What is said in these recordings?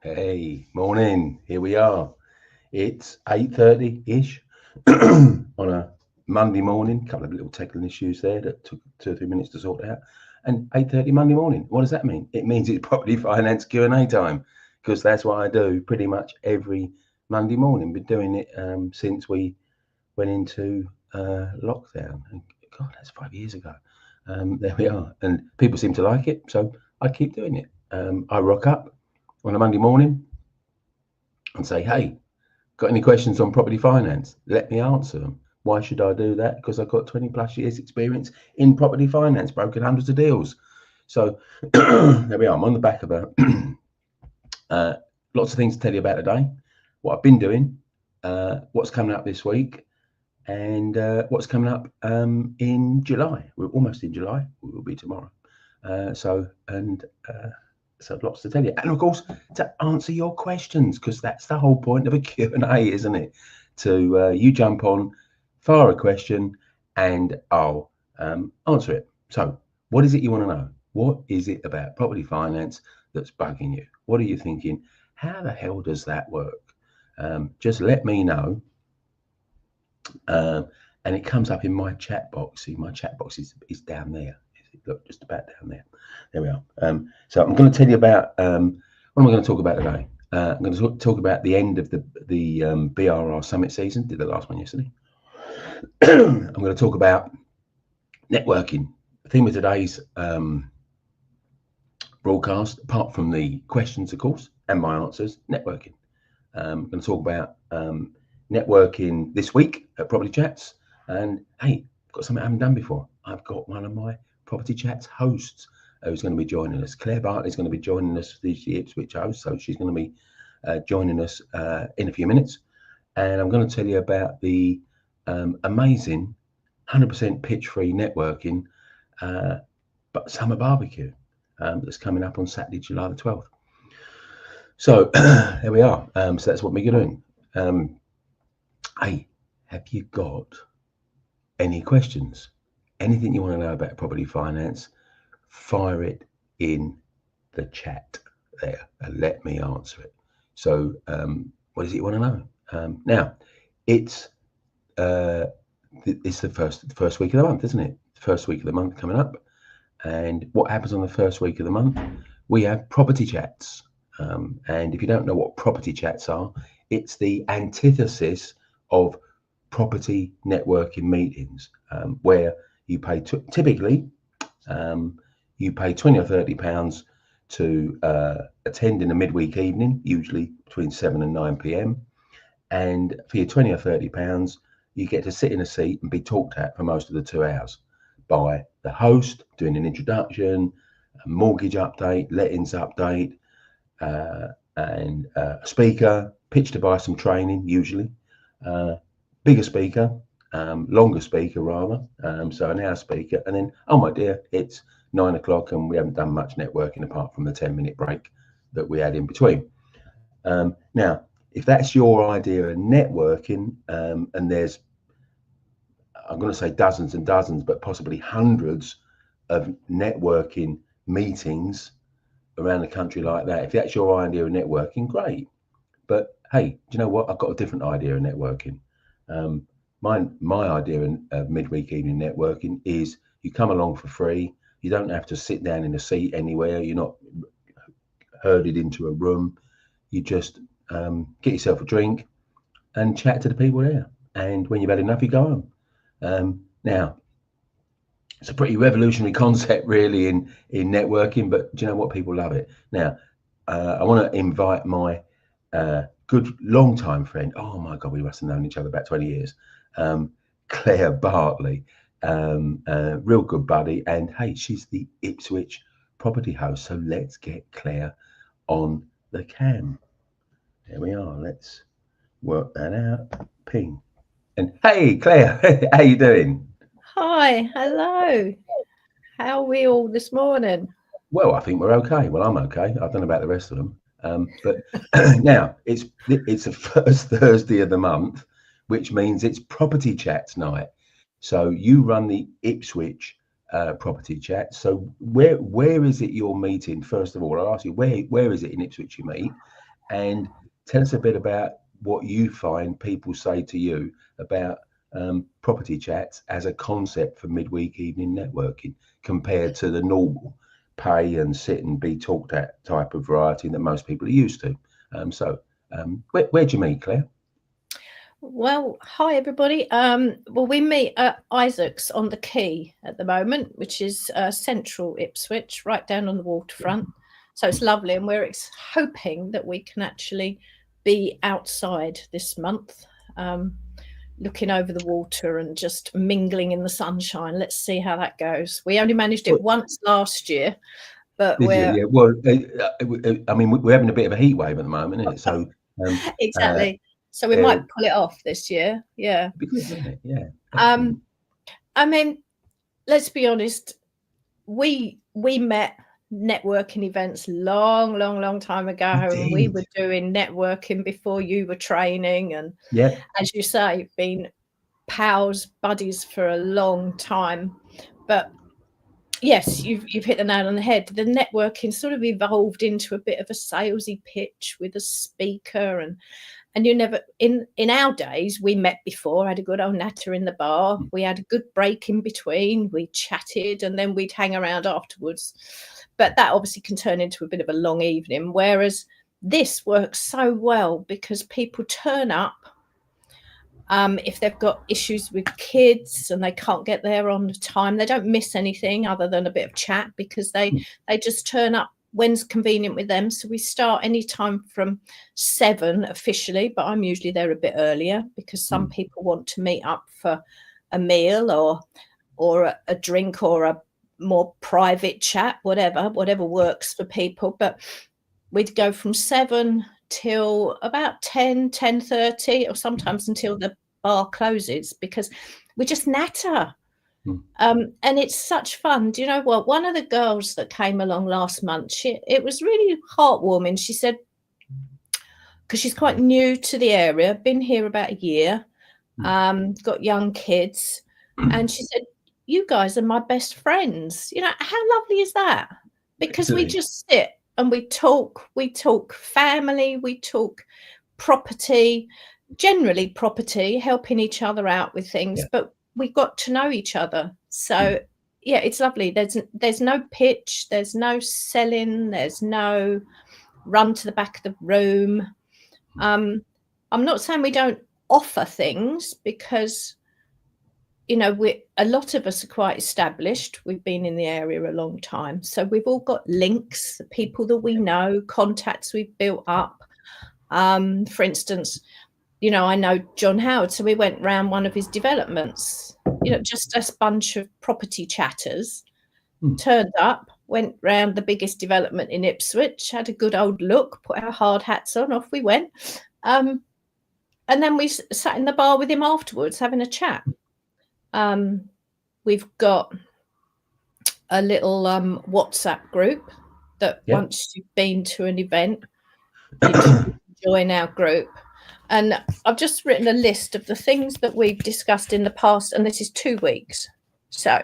Hey, morning. Here we are. It's 8:30-ish on a Monday morning. A couple of little technical issues there that took 2 or 3 minutes to sort out. And 8:30 Monday morning. What does that mean? It means it's property finance Q&A time, because that's what I do pretty much every Monday morning. Been doing it since we went into lockdown. And God, that's 5 years ago. There we are. And people seem to like it, so I keep doing it. I rock up on a Monday morning and say, hey, got any questions on property finance? Let me answer them. Why should I do that? Because I've got 20 plus years experience in property finance, broken hundreds of deals. So there we are. I'm on the back of a lots of things to tell you about today, what I've been doing, what's coming up this week, and what's coming up in July. We're almost in July. We will be tomorrow. So lots to tell you, and of course to answer your questions, because that's the whole point of a Q&A, isn't it? To you jump on, fire a question, and I'll answer it. So what is it you want to know? What is it about property finance that's bugging you? What are you thinking? How the hell does that work? Just let me know. And it comes up in my chat box. See, my chat box is down there. Look, just about down there. There we are. So I'm going to tell you about what am I going to talk about today? I'm going to talk about the end of the BRR Summit season. Did the last one yesterday. I'm going to talk about networking. The theme of today's broadcast, apart from the questions, of course, and my answers, networking. I'm going to talk about networking this week at Property Chats. And hey, I've got something I haven't done before. I've got one of my Property Chats hosts who's going to be joining us. Claire Bartley is going to be joining us, the Ipswich host. So she's going to be joining us in a few minutes. And I'm going to tell you about the amazing 100% pitch-free networking but summer barbecue that's coming up on Saturday, July the 12th. So there we are. So that's what we're doing. Hey, have you got any questions? Anything you want to know about property finance? Fire it in the chat there and let me answer it. So what is it you want to know? Now, it's the first week of the month, isn't it? First week of the month coming up. And what happens on the first week of the month? We have property chats. And if you don't know what property chats are, it's the antithesis of property networking meetings, where you pay typically you pay 20 or 30 pounds to attend in a midweek evening, usually between 7 and 9 p.m. And for your 20 or 30 pounds, you get to sit in a seat and be talked at for most of the 2 hours by the host doing an introduction, a mortgage update, lettings update, and a speaker, pitch to buy some training, usually, bigger speaker, longer speaker rather, so an hour speaker, and then, oh my dear, it's 9 o'clock and we haven't done much networking apart from the 10-minute break that we had in between. Now, if that's your idea of networking, and there's, I'm going to say dozens and dozens, but possibly hundreds of networking meetings around the country like that, if that's your idea of networking, great. But hey, do you know what? I've got a different idea of networking. My idea of midweek evening networking is you come along for free. You don't have to sit down in a seat anywhere. You're not herded into a room. You just get yourself a drink and chat to the people there. And when you've had enough, you go home. Now, it's a pretty revolutionary concept, really, in networking, but do you know what? People love it. Now, I want to invite my good long-time friend. Oh my God, we must have known each other about 20 years. Claire Bartley, real good buddy. And hey, she's the Ipswich property host. So let's get Claire on the cam. There we are. Let's work that out. Ping. And hey, Claire, how you doing? Hi, hello. How are we all this morning? Well, I think we're okay. Well, I'm okay. I don't know about the rest of them. But now it's the first Thursday of the month, which means it's property chats night. So you run the Ipswich property chat. So where is it you're meeting? First of all, I'll ask you where is it in Ipswich you meet, and tell us a bit about what you find people say to you about property chats as a concept for midweek evening networking compared to the normal pay and sit and be talked at type of variety that most people are used to. Where'd you meet, Claire? Well, hi everybody. Well, we meet at Isaac's on the Quay at the moment, which is central Ipswich, right down on the waterfront. So it's lovely, and we're hoping that we can actually be outside this month, looking over the water and just mingling in the sunshine. Let's see how that goes. We only managed it once last year, but Yeah. Well, I mean, we're having a bit of a heat wave at the moment, isn't it? So exactly. So we might pull it off this year. Yeah. Be good, wouldn't it? Yeah. I mean, let's be honest. We met networking events long time ago, and we were doing networking before you were training, and as you say, been pals, buddies for a long time. But yes, you've hit the nail on the head. The networking sort of evolved into a bit of a salesy pitch with a speaker, and you never in our days we met before, had a good old natter in the bar, we had a good break in between, we chatted, and then we'd hang around afterwards. But that obviously can turn into a bit of a long evening, whereas this works so well because people turn up. If they've got issues with kids and they can't get there on time, they don't miss anything other than a bit of chat, because they just turn up when's convenient with them. So we start anytime from 7 officially, but I'm usually there a bit earlier because some people want to meet up for a meal or a drink or a more private chat, whatever works for people. But we'd go from 7 till about 10:30, or sometimes until the bar closes, because we just natter. And it's such fun. Do you know what? One of the girls that came along last month, it was really heartwarming. She said, because she's quite new to the area, been here about a year, got young kids, and she said, "You guys are my best friends." You know, how lovely is that? Because we just sit and we talk family, we talk property, generally property, helping each other out with things, but we got to know each other. So yeah, it's lovely. There's no pitch, there's no selling, there's no run to the back of the room. I'm not saying we don't offer things, because you know, a lot of us are quite established. We've been in the area a long time, so we've all got links, people that we know, contacts we've built up. For instance, you know, I know John Howard, so we went round one of his developments, you know, just a bunch of property chatters turned up, went round the biggest development in Ipswich, had a good old look, put our hard hats on, off we went. And then we sat in the bar with him afterwards having a chat. We've got a little WhatsApp group that once you've been to an event, you can join our group. And I've just written a list of the things that we've discussed in the past, and this is 2 weeks. So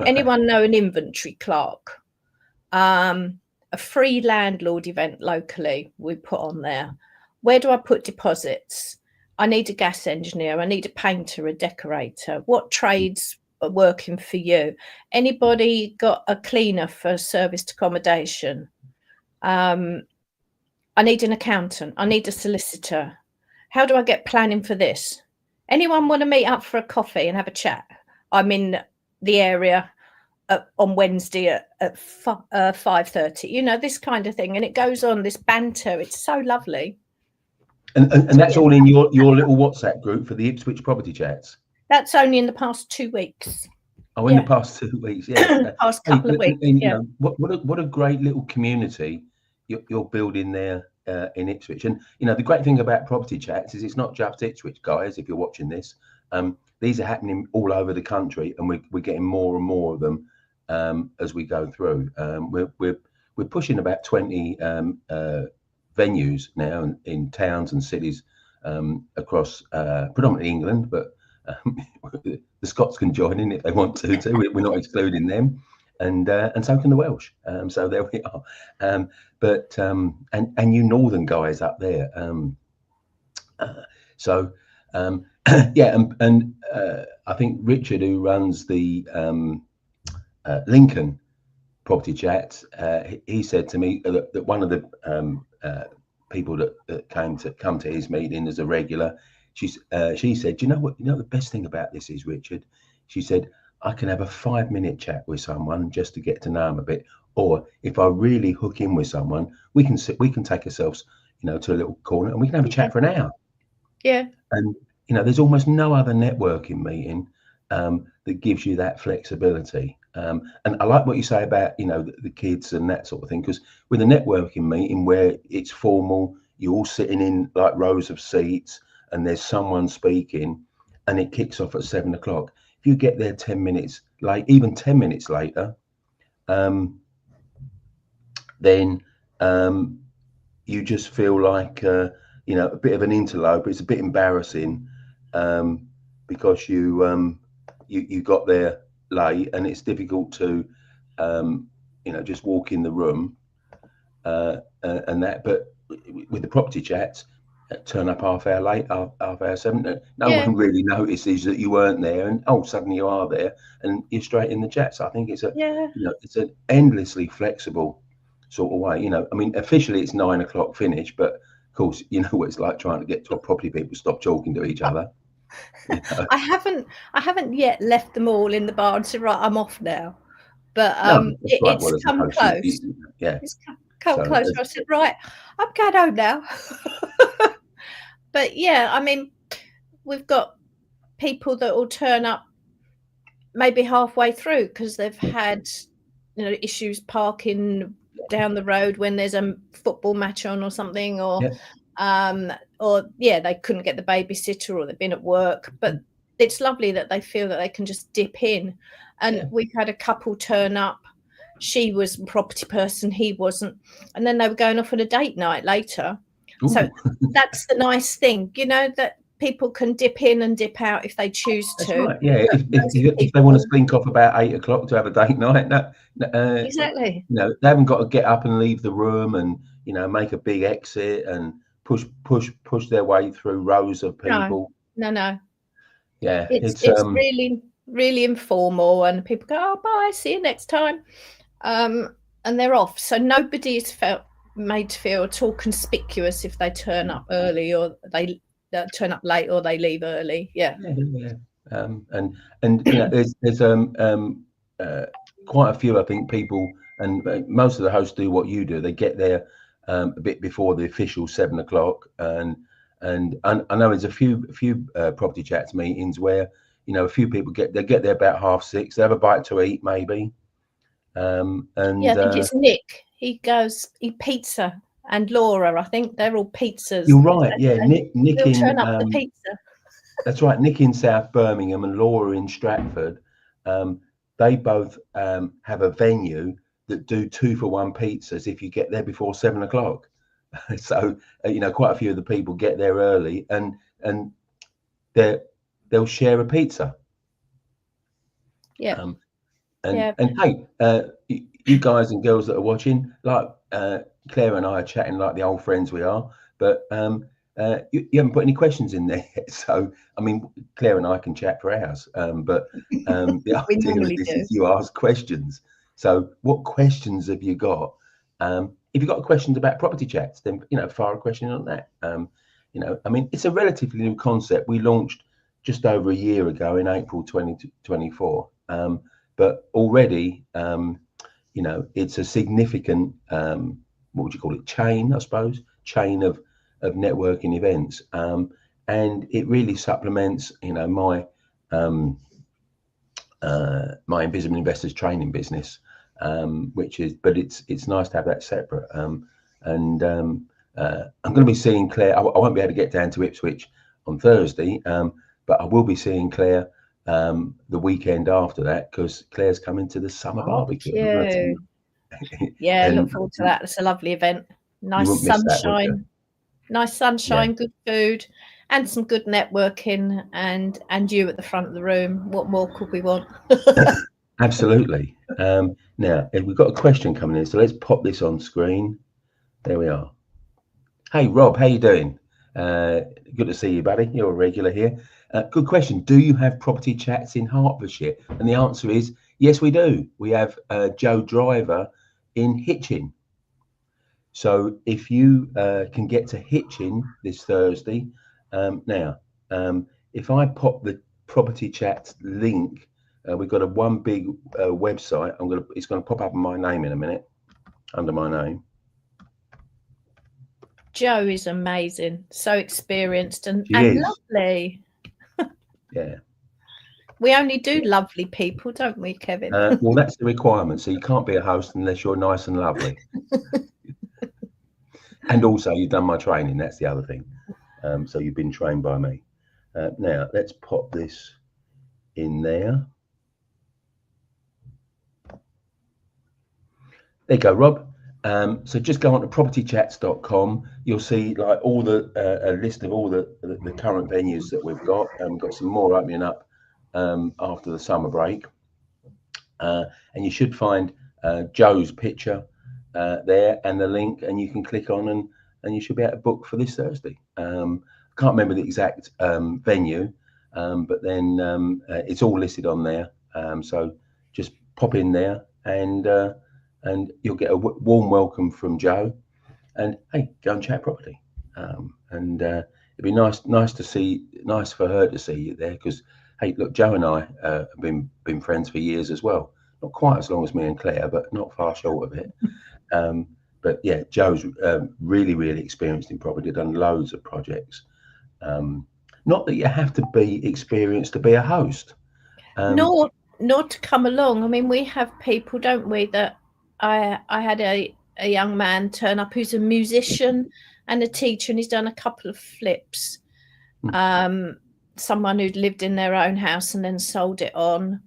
anyone know an inventory clerk? A free landlord event locally we put on there. Where do I put deposits? I need a gas engineer. I need a painter, a decorator. What trades are working for you? Anybody got a cleaner for serviced accommodation? I need an accountant. I need a solicitor. How do I get planning for this? Anyone want to meet up for a coffee and have a chat? I'm in the area on Wednesday at 5:30. You know, this kind of thing. And it goes on, this banter. It's so lovely. And that's all in your little WhatsApp group for the Ipswich property chats? That's only in the past 2 weeks. Oh, in the past 2 weeks, yeah. Past couple of weeks, you know, what a great little community you're building there in Ipswich. And you know, the great thing about property chats is it's not just Ipswich, guys. If you're watching this, these are happening all over the country, and we're getting more and more of them as we go through. We're pushing about 20 venues now in towns and cities across predominantly England, but the Scots can join in if they want to too. We're not excluding them. and so can the Welsh. So there we are. But and you northern guys up there. So yeah, and I think Richard, who runs the Lincoln property chats, he said to me that one of the people that come to his meeting as a regular, she said, you know what, the best thing about this is, Richard, she said, I can have a 5-minute chat with someone just to get to know them a bit, or if I really hook in with someone, we can take ourselves, to a little corner and we can have a chat for an hour. Yeah. And there's almost no other networking meeting that gives you that flexibility. And I like what you say about the kids and that sort of thing, because with a networking meeting where it's formal, you're all sitting in like rows of seats, and there's someone speaking, and it kicks off at 7 o'clock. If you get there 10 minutes late, even 10 minutes later, then you just feel like a bit of an interloper. It's a bit embarrassing because you got there late, and it's difficult to just walk in the room and that. But with the property chats, turn up half hour late, half hour 7. No one really notices that you weren't there, and suddenly you are there, and you're straight in the chat. So I think it's it's an endlessly flexible sort of way. I mean, officially it's 9 o'clock finish, but of course, what it's like trying to get to property people stop talking to each other. I haven't yet left them all in the bar and said, right, I'm off now. But it's come close. It's come close. I said, right, I'm going home now. But yeah, I mean, we've got people that will turn up maybe halfway through because they've had issues parking down the road when there's a football match on or something, or they couldn't get the babysitter, or they've been at work. But it's lovely that they feel that they can just dip in. And we've had a couple turn up. She was a property person, he wasn't, and then they were going off on a date night later. Ooh. So that's the nice thing, that people can dip in and dip out if they choose to. That's right. Yeah, if they want to think off about 8 o'clock to have a date night, exactly. They haven't got to get up and leave the room and make a big exit and push their way through rows of people. No. Yeah, it's really, really informal, and people go, oh, bye, see you next time, and they're off. So nobody is made to feel at all conspicuous if they turn up early, or they turn up late, or they leave early. And there's quite a few, I think, people, and most of the hosts do what you do. They get there a bit before the official 7 o'clock, and I know there's a few property chats meetings where a few people get there about 6:30. They have a bite to eat maybe, and I think it's Nick. He eat pizza, and Laura. I think they're all pizzas. You're right. Yeah, Nick in turn up the pizza. That's right. Nick in South Birmingham and Laura in Stratford. They both have a venue that do 2-for-1 pizzas if you get there before 7 o'clock. So quite a few of the people get there early, and they'll share a pizza. Yeah. And hey, you guys and girls that are watching, like Claire and I are chatting like the old friends we are, but you haven't put any questions in there yet. So I mean, Claire and I can chat for hours, but the idea of this is you ask questions. So what questions have you got? If you've got questions about property chats, then fire a question on that. I mean, it's a relatively new concept. We launched just over a year ago in April 2024, but already it's a significant what would you call it, chain, I suppose, chain of networking events, and it really supplements my my Invisible Investors training business, which is, but it's nice to have that separate. And I'm going to be seeing Claire. I won't be able to get down to Ipswich on Thursday, but I will be seeing Claire the weekend after that, because Claire's coming to the summer barbecue. Yeah, look forward to that. It's a lovely event. Nice sunshine, good food, and some good networking, and you at the front of the room. What more could we want? Absolutely. Now, we've got a question coming in, so let's pop this on screen. There we are. Hey, Rob, how you doing? Good to see you, buddy. You're a regular here. Good question. Do you have property chats in Hertfordshire? And the answer is yes, we do. We have Joe Driver in Hitchin. So if you can get to Hitchin this Thursday, if I pop the property chat link, we've got a one big website. It's gonna pop up in my name in a minute, under my name. Joe is amazing, so experienced and lovely. Yeah. We only do lovely people, don't we, Kevin? Well, that's the requirement. So you can't be a host unless you're nice and lovely. And also, you've done my training. That's the other thing. So you've been trained by me. Now, let's pop this in there. There you go, Rob. So just go on to propertychats.com. You'll see like all the a list of all the current venues that we've got. We've got some more opening up after the summer break. And you should find Joe's picture there and the link, and you can click on and you should be able to book for this Thursday. Can't remember the exact venue, but then it's all listed on there. So just pop in there and you'll get a warm welcome from Joe. And hey, go and chat property. It'd be nice for her to see you there, because hey, look, Joe and I have been friends for years as well. Not quite as long as me and Claire, but not far short of it. But yeah, Joe's really, really experienced in property, done loads of projects. Not that you have to be experienced to be a host. Nor to come along. I mean, we have people, don't we, that I had a young man turn up who's a musician and a teacher, and he's done a couple of flips. Someone who'd lived in their own house and then sold it on,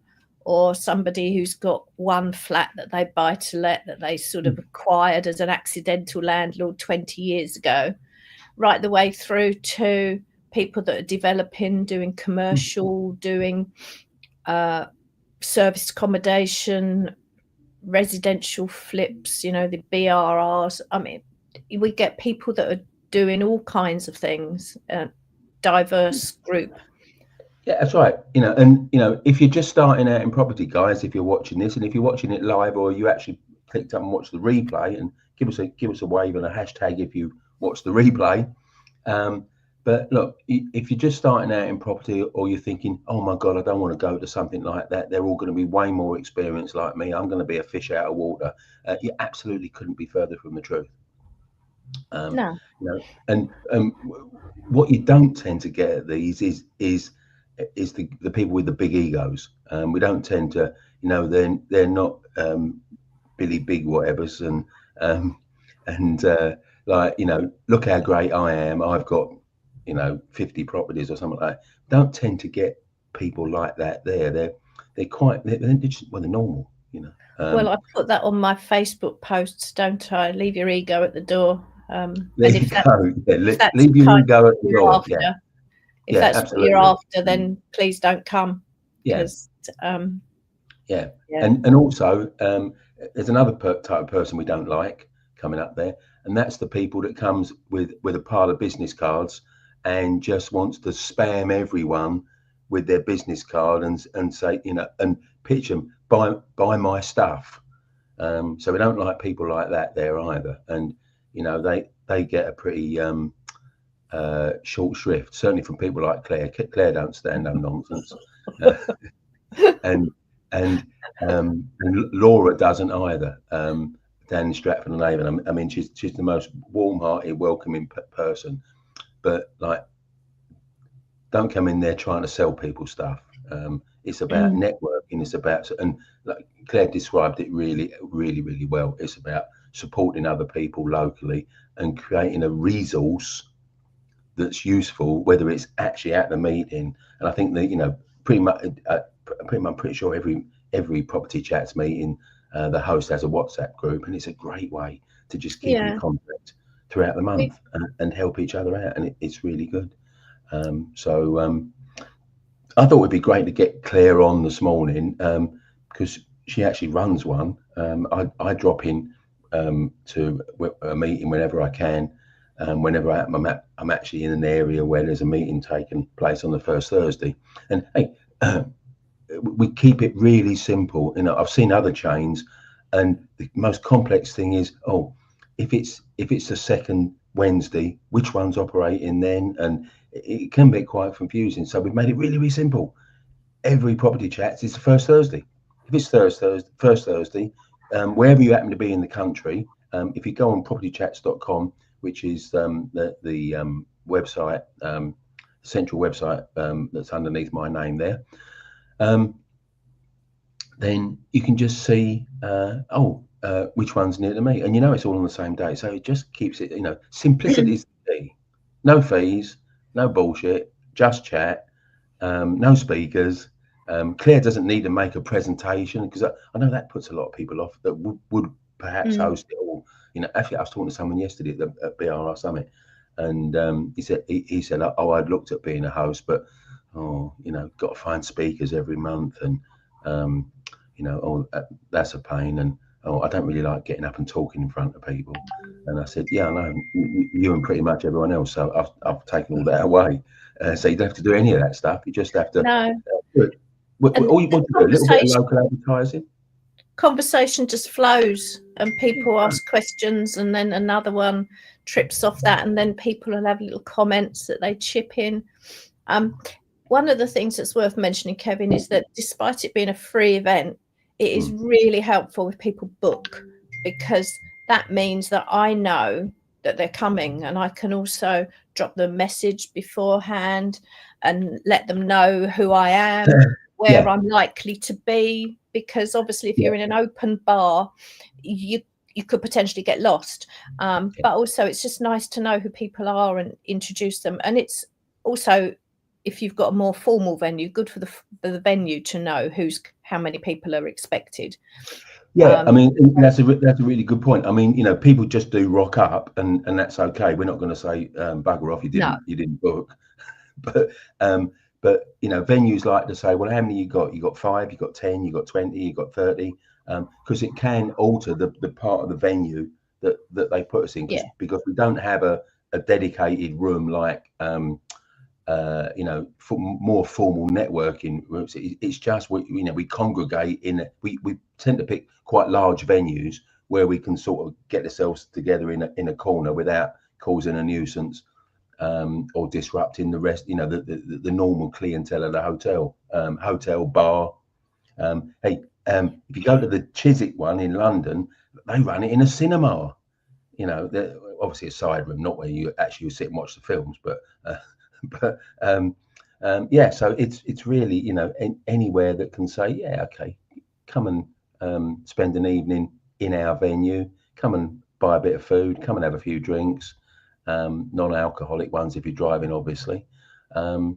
or somebody who's got one flat that they buy to let, that they sort of acquired as an accidental landlord 20 years ago, right the way through to people that are developing, doing commercial, doing serviced accommodation, residential flips, you know, the BRRs. I mean, we get people that are doing all kinds of things, diverse group. Yeah, that's right. And if you're just starting out in property, guys, if you're watching this, and if you're watching it live, or you actually clicked up and watched the replay, and give us a wave and a hashtag if you watch the replay. But look, if you're just starting out in property, or you're thinking, oh my God, I don't want to go to something like that, they're all going to be way more experienced like me, I'm going to be a fish out of water, you absolutely couldn't be further from the truth. No. And what you don't tend to get at these is the people with the big egos. We don't tend to, they're not Billy Big whatevers and look how great I am, I've got 50 properties or something like that. Don't tend to get people like that there. They're normal, Well, I put that on my Facebook posts, don't I? Leave your ego at the door. There you go. Leave your ego at the door. Yeah. If that's absolutely what you're after, then please don't come. Yeah. Yeah. And also, there's another type of person we don't like coming up there, and that's the people that comes with a pile of business cards and just wants to spam everyone with their business card and say, and pitch them, buy my stuff. So we don't like people like that there either. And they get a pretty short shrift, certainly from people like Claire. Claire don't stand no nonsense, and Laura doesn't either. Down in Stratford-upon-Avon, I mean, she's the most warm-hearted, welcoming person. But don't come in there trying to sell people stuff. It's about networking. It's about, and like Claire described it really, really, really well. It's about supporting other people locally and creating a resource that's useful, whether it's actually at the meeting. And I think that I'm pretty sure every property chats meeting, the host has a WhatsApp group, and it's a great way to just keep in contact throughout the month and help each other out, and it's really good. So I thought it'd be great to get Claire on this morning. because she actually runs one. I drop in to a meeting whenever I can. Whenever I'm actually in an area where there's a meeting taking place on the first Thursday. And hey, we keep it really simple. You know, I've seen other chains, and the most complex thing is, oh, if it's the second Wednesday, which one's operating then? And it can be quite confusing. So we've made it really, really simple. Every property chat is the first Thursday. If it's first Thursday, wherever you happen to be in the country, if you go on propertychats.com, which is the website, central website that's underneath my name there, then you can just see, which one's near to me, and you know it's all on the same day. So it just keeps it, simplicity is the key. No fees, no bullshit, just chat, no speakers. Claire doesn't need to make a presentation, because I know that puts a lot of people off that would perhaps host it. Or, actually, I was talking to someone yesterday at BRR Summit, and he said, oh, I'd looked at being a host, but got to find speakers every month, and that's a pain, and I don't really like getting up and talking in front of people. And I said, yeah, I know, you and pretty much everyone else. So I've taken all that away. So you don't have to do any of that stuff. You just have to do it. All you want to do, a little bit of local advertising. Conversation just flows, and people ask questions, and then another one trips off that, and then people will have little comments that they chip in. One of the things that's worth mentioning, Kevin, is that despite it being a free event, it is really helpful if people book, because that means that I know that they're coming, and I can also drop them a message beforehand and let them know who I am, where I'm likely to be, because obviously if you're in an open bar, you could potentially get lost. But also it's just nice to know who people are and introduce them. And it's also, if you've got a more formal venue, good for the venue to know how many people are expected. I mean, that's a really good point. I mean, people just do rock up, and that's okay. We're not going to say bugger off, you didn't book. But venues like to say, well, how many you got? You got 5, you got 10, you got 20, you got 30, because it can alter the part of the venue that they put us in, because we don't have a dedicated room like for more formal networking rooms. It's just we congregate we tend to pick quite large venues where we can sort of get ourselves together in a corner without causing a nuisance, or disrupting the rest, the normal clientele of the hotel bar. If you go to the Chiswick one in London, they run it in a cinema. Obviously a side room, not where you actually sit and watch the films, but so it's really, anywhere that can say, okay, come and spend an evening in our venue, come and buy a bit of food, come and have a few drinks, non-alcoholic ones if you're driving, obviously, it's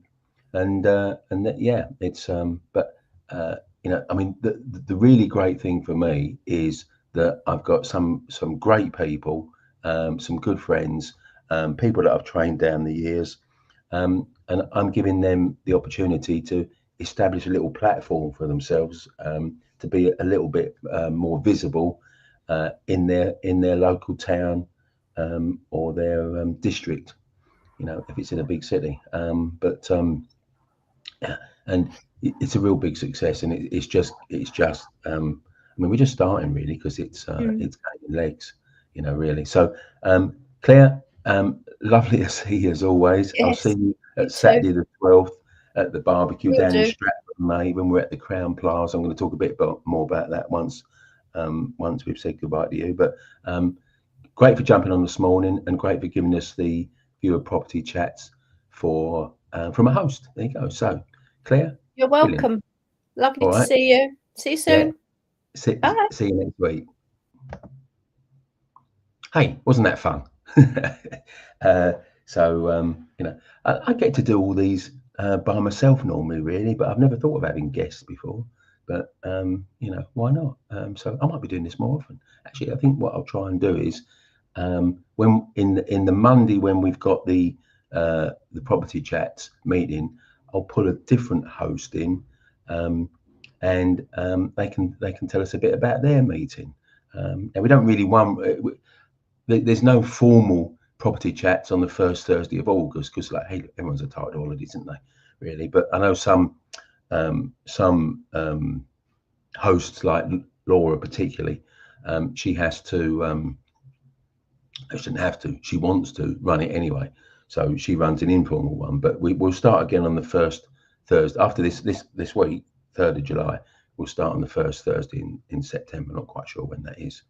I mean, the really great thing for me is that I've got some great people, some good friends, people that I've trained down the years, and I'm giving them the opportunity to establish a little platform for themselves, to be a little bit more visible in their local town, or their district, if it's in a big city. And it's a real big success, and it's just I mean, we're just starting really, because it's gaining legs, really. So Claire, lovely to see you as always. I'll see you at Saturday the 12th at the barbecue down in Stratford-upon-Avon. We're at the Crown Plaza. I'm going to talk a bit more about that once we've said goodbye to you. But great for jumping on this morning, and great for giving us the viewer property chats from a host. There you go. So Claire, you're welcome. Brilliant. Lovely to see you. See you soon. Bye. See you next week. Hey, wasn't that fun? I get to do all these by myself normally, really, but I've never thought of having guests before. But why not? So I might be doing this more often. Actually, I think what I'll try and do is, when in the Monday when we've got the property chats meeting, I'll put a different host in, and and they can tell us a bit about their meeting. And we don't really there's no formal property chats on the first Thursday of August because, like, hey, everyone's entitled to holidays, isn't they? Really, but I know some hosts, like Laura particularly, she has to. She doesn't have to. She wants to run it anyway, so she runs an informal one. But we'll start again on the first Thursday after this week, 3rd of July. We'll start on the first Thursday in September. Not quite sure when that is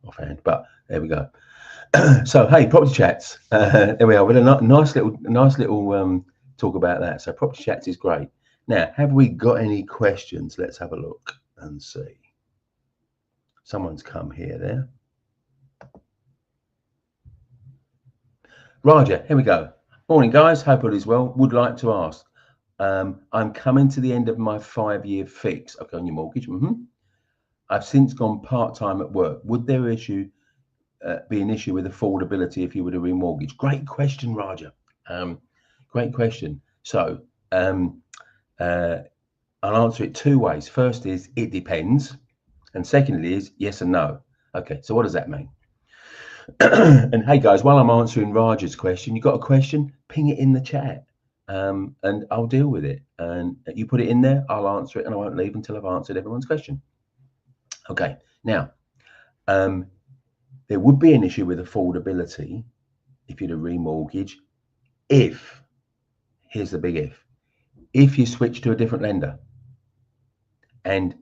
offhand, but there we go. So hey, property chats. There we are with a nice little talk about that. So property chats is great. Now, have we got any questions? Let's have a look and see. Someone's come here there. Roger, here we go. Morning, guys. Hope all is well. Would like to ask. I'm coming to the end of my 5-year fix. Okay, on your mortgage. I've since gone part-time at work. Would there be an issue with affordability if you were to remortgage? Great question, Roger. Great question. So I'll answer it 2 ways. First is it depends, and secondly is yes and no. Okay, so what does that mean? And hey guys, while I'm answering Roger's question, you got a question, ping it in the chat, and I'll deal with it. And you put it in there, I'll answer it, and I won't leave until I've answered everyone's question. Okay, now there would be an issue with affordability if you'd a remortgage if, here's the big if you switch to a different lender. And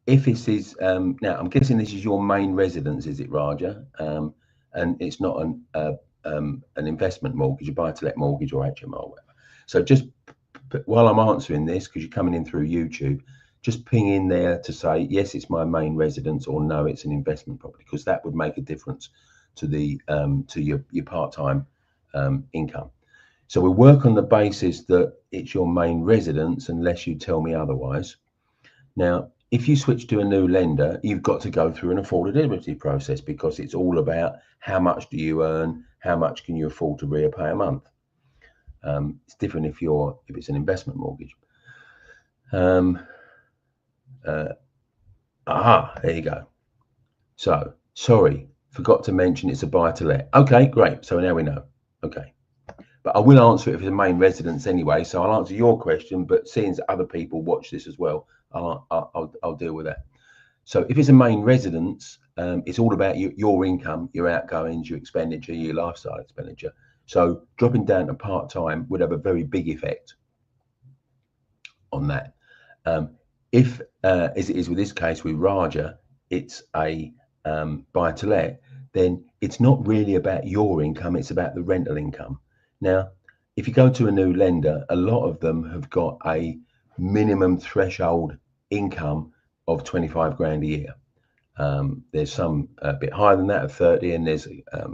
if this is, now I'm guessing this is your main residence, is it, Roger? And it's not an investment mortgage, a buy-to-let mortgage or HMO or whatever. So just while I'm answering this, because you're coming in through YouTube, just ping in there to say, yes, it's my main residence, or no, it's an investment property, because that would make a difference to the to your part-time income. So we'll work on the basis that it's your main residence unless you tell me otherwise. Now, if you switch to a new lender, you've got to go through an affordability process, because it's all about how much do you earn, how much can you afford to repay a month. It's different if it's an investment mortgage. There you go. So sorry, forgot to mention it's a buy-to-let. Okay, great. So now we know. Okay, but I will answer it if it's a main residence anyway. So I'll answer your question, but seeing as other people watch this as well, I'll deal with that. So if it's a main residence, it's all about your income, your outgoings, your expenditure, your lifestyle expenditure. So dropping down to part-time would have a very big effect on that. If, as it is with this case with Raja, it's a buy-to-let, then it's not really about your income, it's about the rental income. Now, if you go to a new lender, a lot of them have got a minimum threshold income of 25 grand a year. There's some a bit higher than that, of 30, and there's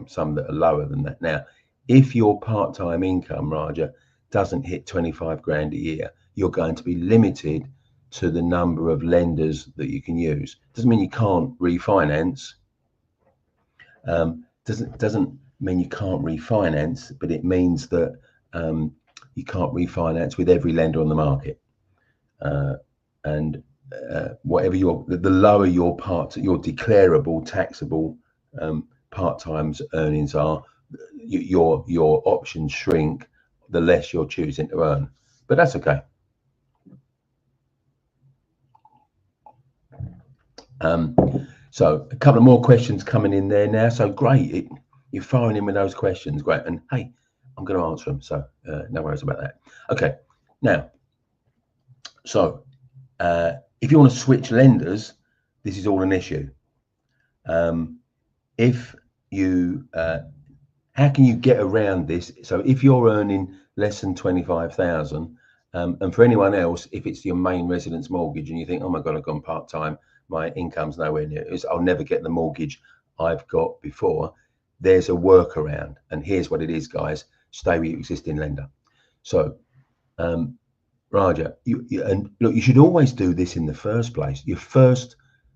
some that are lower than that. Now, if your part-time income, Raja, doesn't hit 25 grand a year, you're going to be limited to the number of lenders that you can use. Doesn't mean you can't refinance. Doesn't mean you can't refinance, but it means that you can't refinance with every lender on the market. And whatever the lower your declarable taxable part-time's earnings are, your options shrink, the less you're choosing to earn. But that's okay. So a couple of more questions coming in there now. So great, you're firing in with those questions. Great. And hey, I'm going to answer them. So no worries about that. Okay. Now, so if you want to switch lenders, this is all an issue. If you, how can you get around this? So if you're earning less than 25,000, and for anyone else, if it's your main residence mortgage and you think, oh my God, I've gone part-time, my income's nowhere near it, I'll never get the mortgage I've got before, there's a workaround. And here's what it is, guys. Stay with your existing lender. So, Raja, and look, you should always do this in the first place. Your first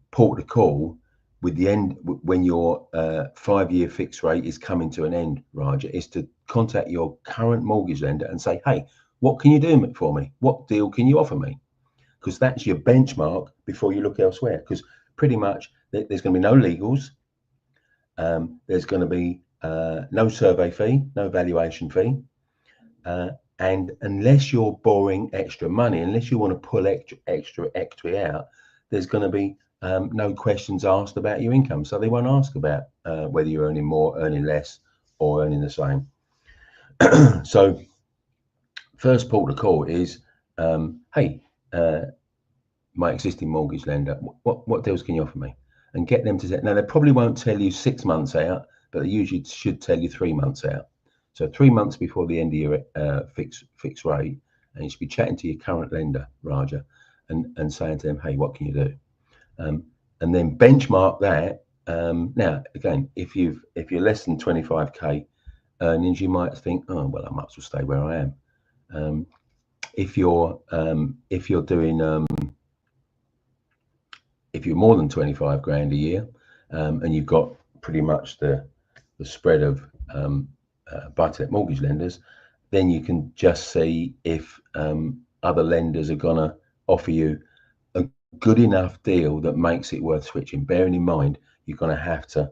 port of call with the end, when your 5-year fixed rate is coming to an end, Raja, is to contact your current mortgage lender and say, hey, what can you do for me? What deal can you offer me? because that's your benchmark before you look elsewhere. Because pretty much there's going to be no legals. There's going to be no survey fee, no valuation fee. And unless you're borrowing extra money, unless you want to pull extra equity out, there's going to be no questions asked about your income. So they won't ask about whether you're earning more, earning less, or earning the same. So first port of call is, hey, my existing mortgage lender, what deals can you offer me? And get them to say, now they probably won't tell you 6 months out, but they usually should tell you 3 months out. So 3 months before the end of your fixed rate, and you should be chatting to your current lender, Raja, and saying to them, hey, what can you do? And then benchmark that. Now, again, if you're less than 25k earnings, you might think, oh well, I might as well stay where I am. If you're doing if you're more than 25 grand a year, and you've got pretty much the spread of buy-to-let mortgage lenders, then you can just see if other lenders are going to offer you a good enough deal that makes it worth switching. Bearing in mind, you're going to have to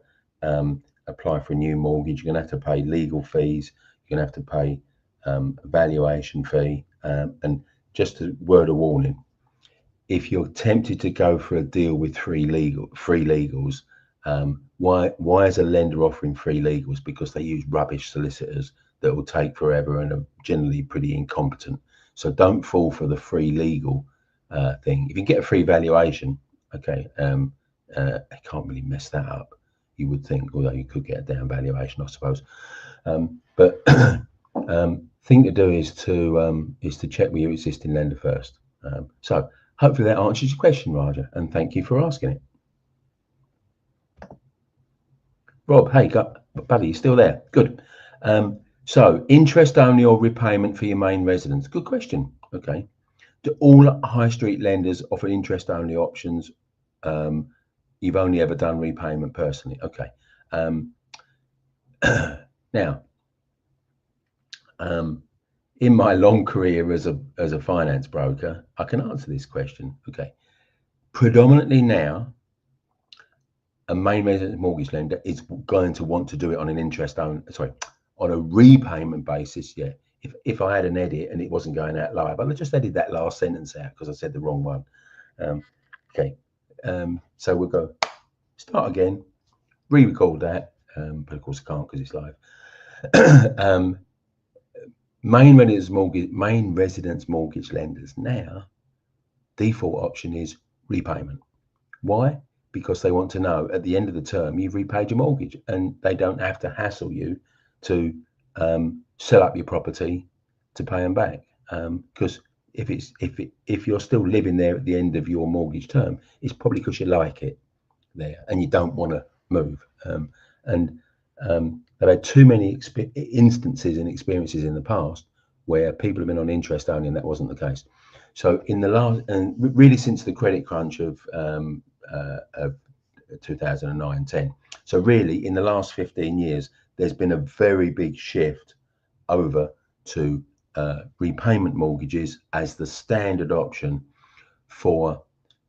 apply for a new mortgage. You're going to have to pay legal fees. You're going to have to pay a valuation fee. And just a word of warning, if you're tempted to go for a deal with free legals, why is a lender offering free legals? Because they use rubbish solicitors that will take forever and are generally pretty incompetent. So don't fall for the free legal thing. If you get a free valuation, okay, I can't really mess that up, you would think, although you could get a down valuation, I suppose. But thing to do is to check with your existing lender first. So hopefully that answers your question, Raja, and thank you for asking it. Rob, hey, buddy, you still there? Good. So interest only or repayment for your main residence? Good question. Okay. Do all high street lenders offer interest only options? You've only ever done repayment personally. Okay. Now, in my long career as a finance broker, I can answer this question. Okay. Predominantly now, a main residence mortgage lender is going to want to do it on an interest only, on a repayment basis. Yeah. If I had an edit and it wasn't going out live, I'll just edit that last sentence out because I said the wrong one. Okay. So we'll go start again, re-record that, but of course I can't because it's live. Main residence mortgage lenders now, default option is repayment. Why? Because they want to know at the end of the term you've repaid your mortgage, and they don't have to hassle you to sell up your property to pay them back. Because if you're still living there at the end of your mortgage term, it's probably because you like it there and you don't want to move. I've had too many instances and experiences in the past where people have been on interest only, and that wasn't the case. So in the last, and really since the credit crunch of 2009-10, so really in the last 15 years, there's been a very big shift over to repayment mortgages as the standard option for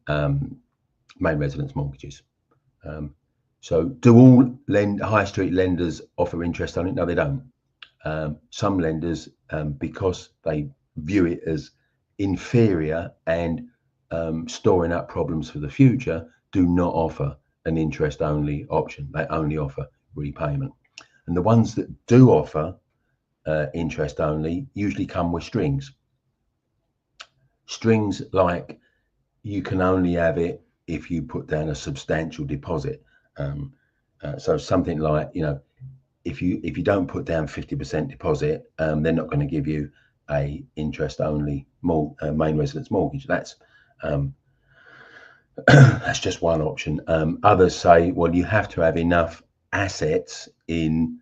main residence mortgages. So do all high street lenders offer interest only? No, they don't. Some lenders, because they view it as inferior and storing up problems for the future, do not offer an interest only option. They only offer repayment. And the ones that do offer interest only usually come with strings. Strings like you can only have it if you put down a substantial deposit. So something like, if you don't put down 50% deposit, they're not going to give you a interest only main residence mortgage. That's just one option. Others say, well, you have to have enough assets in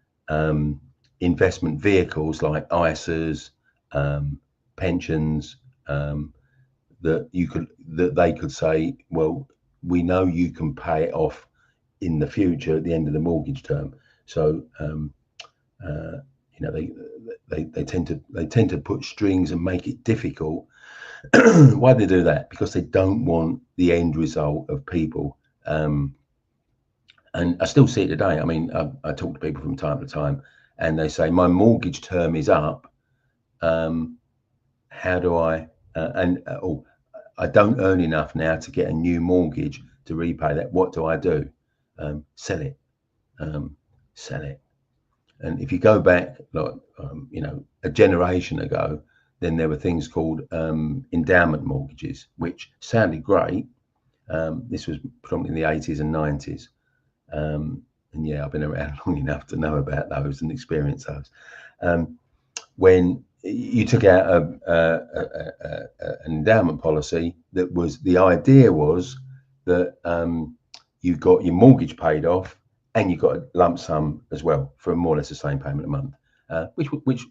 investment vehicles like ISAs, pensions, that they could say, well, we know you can pay it off in the future at the end of the mortgage term. So they tend to put strings and make it difficult Why do they do that? Because they don't want the end result of people. And I still see it today. I mean, I talk to people from time to time, and they say, my mortgage term is up. How do I, I don't earn enough now to get a new mortgage to repay that. What do I do? Sell it. Sell it. And if you go back, like, a generation ago, then there were things called endowment mortgages, which sounded great. This was predominantly in the 80s and 90s. And yeah, I've been around long enough to know about those and experience those. When you took out an endowment policy, that was, the idea was that you got your mortgage paid off and you got a lump sum as well for more or less the same payment a month,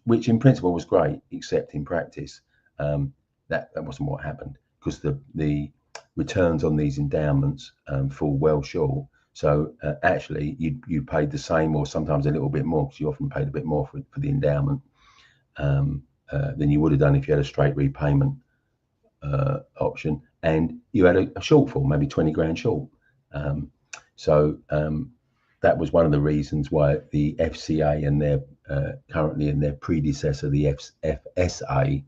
which in principle was great, except in practice that wasn't what happened, because the returns on these endowments fall well short. So actually, you paid the same, or sometimes a little bit more, because you often paid a bit more for the endowment than you would have done if you had a straight repayment option, and you had a shortfall, maybe 20 grand short. That was one of the reasons why the FCA and their currently in their predecessor, the FSA,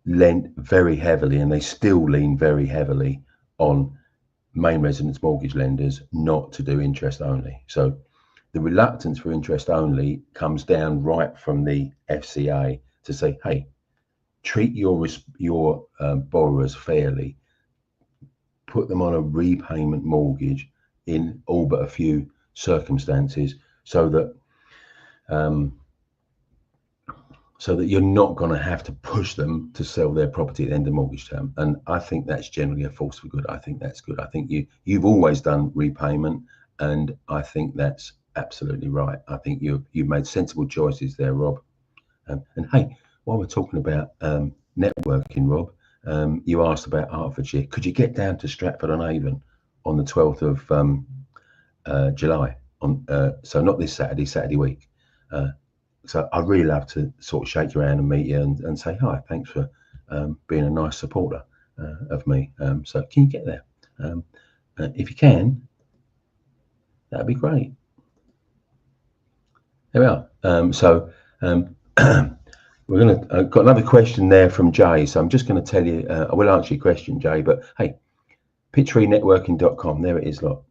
lent very heavily, and they still lean very heavily on main residence mortgage lenders not to do interest only. So the reluctance for interest only comes down right from the FCA to say, hey, treat your borrowers fairly, put them on a repayment mortgage in all but a few circumstances, so that you're not going to have to push them to sell their property at the end of the mortgage term. And I think that's generally a force for good. I think that's good. I think you've always done repayment, and I think that's absolutely right. I think you've made sensible choices there, Rob. And hey, while we're talking about networking, Rob, you asked about Hertfordshire. Could you get down to Stratford-upon-Avon on the 12th of July? So not this Saturday, Saturday week. So I'd really love to sort of shake your hand and meet you and say hi. Thanks for being a nice supporter of me. So can you get there? If you can, that'd be great. There we are. We're going to got another question there from Jay. So I'm just going to tell you, I will answer your question, Jay, but hey, pitchfreenetworking.com, there it is, lot.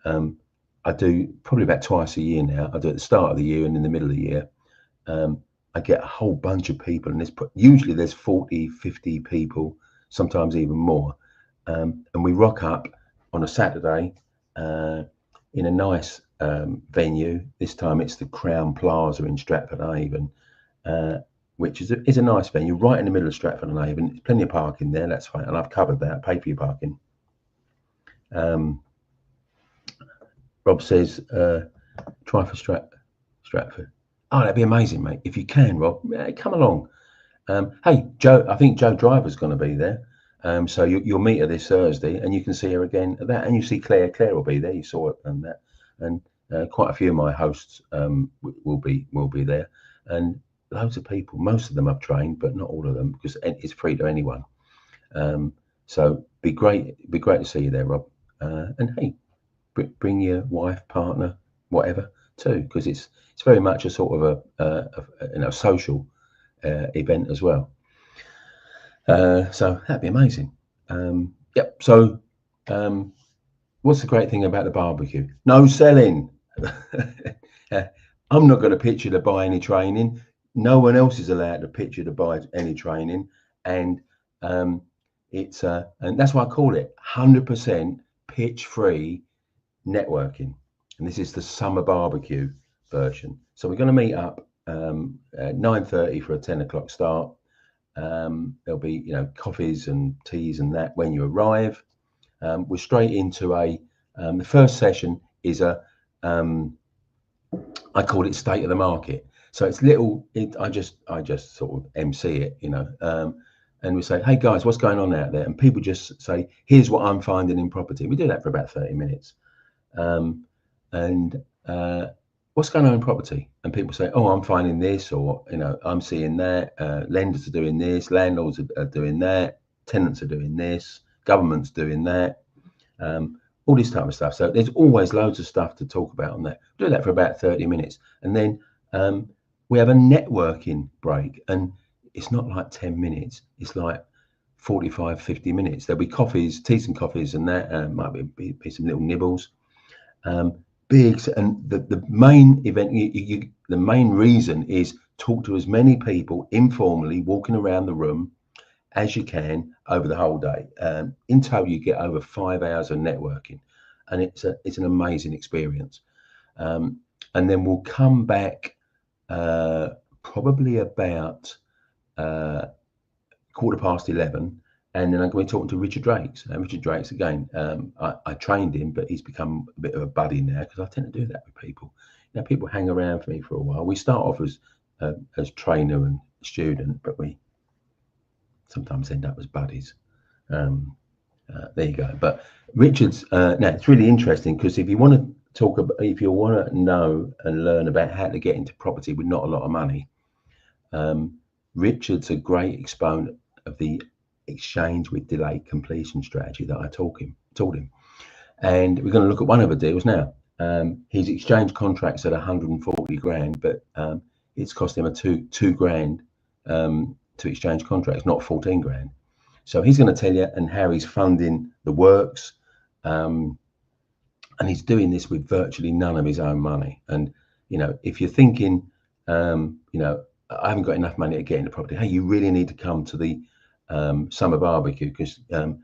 I do probably about twice a year now. I do at the start of the year and in the middle of the year. I get a whole bunch of people, and usually there's 40, 50 people, sometimes even more. And we rock up on a Saturday in a nice venue. This time it's the Crown Plaza in Stratford-upon-Avon, which is a nice venue right in the middle of Stratford-upon-Avon. There's plenty of parking there, that's fine. And I've covered that, pay for your parking. Rob says, try for Stratford. Oh, that'd be amazing, mate. If you can, Rob, come along. Hey, Joe, I think Joe Driver's going to be there. So you'll meet her this Thursday, and you can see her again at that. And you see Claire. Claire will be there. You saw it and that. And quite a few of my hosts will be there. And loads of people. Most of them I've trained, but not all of them, because it's free to anyone. So be great to see you there, Rob. And hey, bring your wife, partner, whatever, too, because it's very much a sort of a social event as well. So that'd be amazing. Yep. So what's the great thing about the barbecue? No selling. I'm not going to pitch you to buy any training. No one else is allowed to pitch you to buy any training, and it's and that's why I call it 100% pitch-free networking. And this is the summer barbecue version. So we're going to meet up at 9:30 for a 10 o'clock start. There'll be coffees and teas and that when you arrive. We're straight into the first session is I call it state of the market. So it's I just sort of MC it, and we say, hey guys, what's going on out there? And people just say, here's what I'm finding in property. We do that for about 30 minutes. what's going on in property? And people say, oh, I'm finding this, or, I'm seeing that, lenders are doing this, landlords are doing that, tenants are doing this, government's doing that, all this type of stuff. So there's always loads of stuff to talk about on that. Do that for about 30 minutes. And then we have a networking break, and it's not like 10 minutes. It's like 45, 50 minutes. There'll be coffees, teas and coffees, and that might be some little nibbles. Big, and the main event, the main reason is talk to as many people informally, walking around the room as you can over the whole day. In total, you get over 5 hours of networking, and it's an amazing experience. And then we'll come back probably about 11:15. And then I'm going to be talking to Richard Drakes. And Richard Drakes, again, I trained him, but he's become a bit of a buddy now, because I tend to do that with people. People hang around for me for a while. We start off as trainer and student, but we sometimes end up as buddies. There you go. But Richard's now, it's really interesting, because if you want to know and learn about how to get into property with not a lot of money, Richard's a great exponent of the exchange with delayed completion strategy that I told him. And we're going to look at one of the deals now. He's exchanged contracts at 140 grand, but it's cost him a two grand to exchange contracts, not 14 grand. So he's going to tell you and how he's funding the works, and he's doing this with virtually none of his own money. And if you're thinking, I haven't got enough money to get into property, hey, you really need to come to the summer barbecue, because and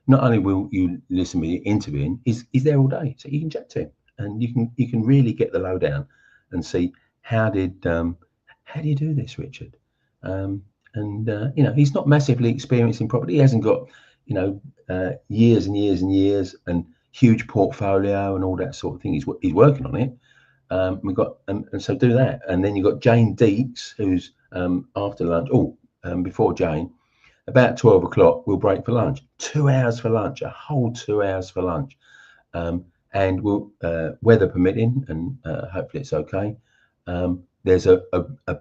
not only will you listen to me interviewing, he's there all day, so you can chat to him, and you can really get the lowdown and see how do you do this, Richard? He's not massively experienced in property. He hasn't got years and years and years and huge portfolio and all that sort of thing. He's working on it. We've got and so do that, and then you've got Jane Deeks, who's after lunch. Before Jane, about 12 o'clock, we'll break for lunch. 2 hours for lunch, a whole 2 hours for lunch. And we'll, weather permitting, and hopefully it's okay. There's a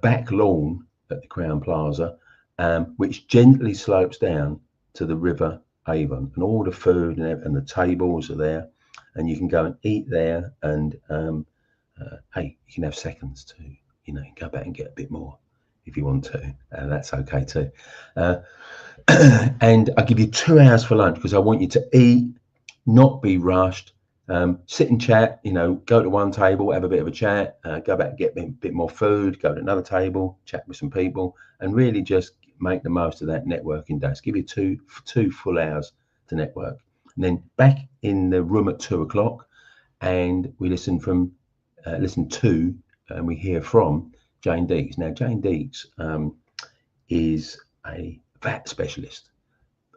back lawn at the Crown Plaza, which gently slopes down to the River Avon, and all the food and the tables are there, and you can go and eat there. And hey, you can have seconds to, go back and get a bit more if you want to, and that's okay too. And I give you 2 hours for lunch, because I want you to eat, not be rushed, sit and chat, go to one table, have a bit of a chat, go back and get a bit more food, go to another table, chat with some people, and really just make the most of that networking day. So give you two full hours to network, and then back in the room at 2 o'clock, and we listen to and we hear from Jane Deeks. Now, Jane Deeks is a VAT specialist,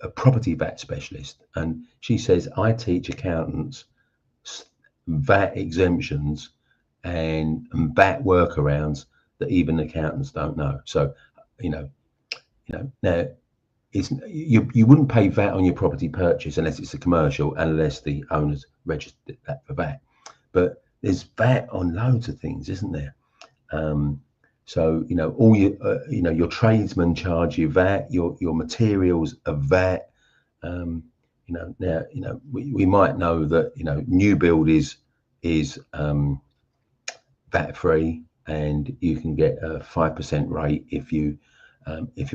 a property VAT specialist, and she says, I teach accountants VAT exemptions and VAT workarounds that even accountants don't know. So now you wouldn't pay VAT on your property purchase unless it's a commercial, unless the owners registered that for VAT. But there's VAT on loads of things, isn't there? So all your tradesmen charge you VAT, your materials are VAT. Now we might know that new build is VAT free, and you can get a 5% rate if your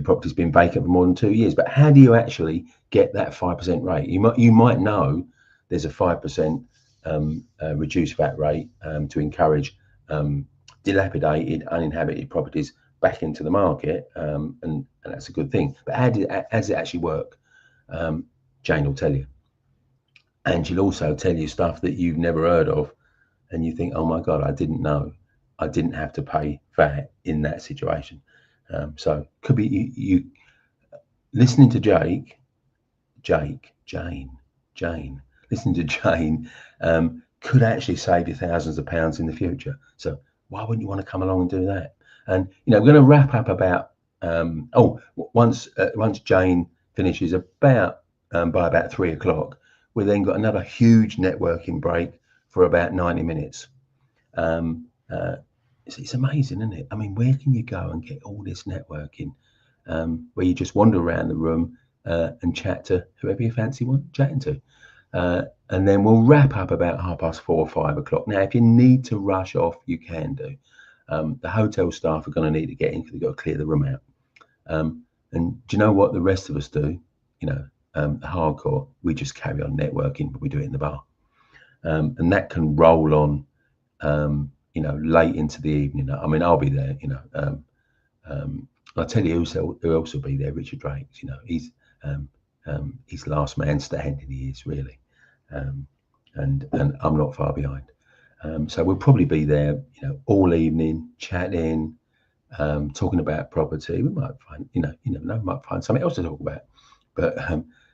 property's been vacant for more than 2 years. But how do you actually get that 5% rate? You might know there's a 5% reduced VAT rate to encourage dilapidated, uninhabited properties back into the market, and that's a good thing. But how does it actually work? Jane will tell you, and she'll also tell you stuff that you've never heard of, and you think, oh my God, I didn't know I didn't have to pay VAT in that situation. So could be you listening to Jane, listening to Jane could actually save you thousands of pounds in the future. So why wouldn't you want to come along and do that? And we're going to wrap up about once Jane finishes about by about 3 o'clock, we then got another huge networking break for about 90 minutes. It's amazing, isn't it? I mean, where can you go and get all this networking where you just wander around the room and chat to whoever you fancy chatting to? And then we'll wrap up about 4:30 or 5 o'clock. Now, if you need to rush off, you can do. The hotel staff are going to need to get in because they've got to clear the room out. And do you know what the rest of us do? You know, the hardcore, we just carry on networking, but we do it in the bar. And that can roll on, you know, late into the evening. I mean, I'll be there, you know. I'll tell you who else will be there, Richard Drake. You know, he's last man standing, he is really. And I'm not far behind. So we'll probably be there, you know, all evening, chatting, talking about property. We might find, you never know, we might find something else to talk about. But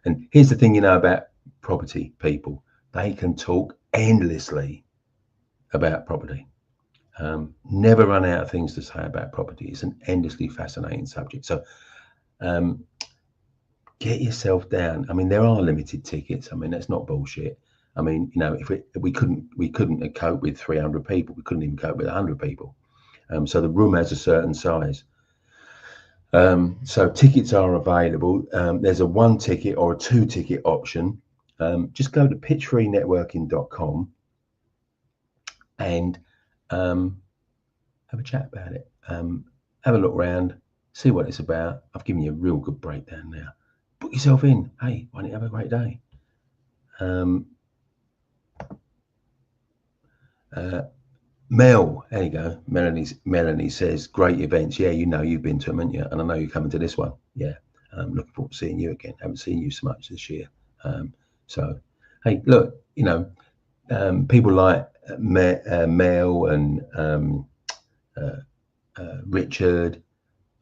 and here's the thing, you know, about property people, they can talk endlessly about property. Never run out of things to say about property. It's an endlessly fascinating subject. So get yourself down. I mean, there are limited tickets. I mean, that's not bullshit. I mean, you know, if we couldn't cope with 300 people, we couldn't even cope with 100 people. So the room has a certain size. So tickets are available. There's a 1 ticket or a 2 ticket option. Just go to pitchfreenetworking.com and have a chat about it. Have a look around, see what it's about. I've given you a real good breakdown now. Put yourself in. Hey, why don't you have a great day? Mel, there you go. Melanie says, great events. Yeah, you know, you've been to them, haven't you? And I know you're coming to this one. Yeah, looking forward to seeing you again. Haven't seen you so much this year. So, hey, look, you know, people like Mel and Richard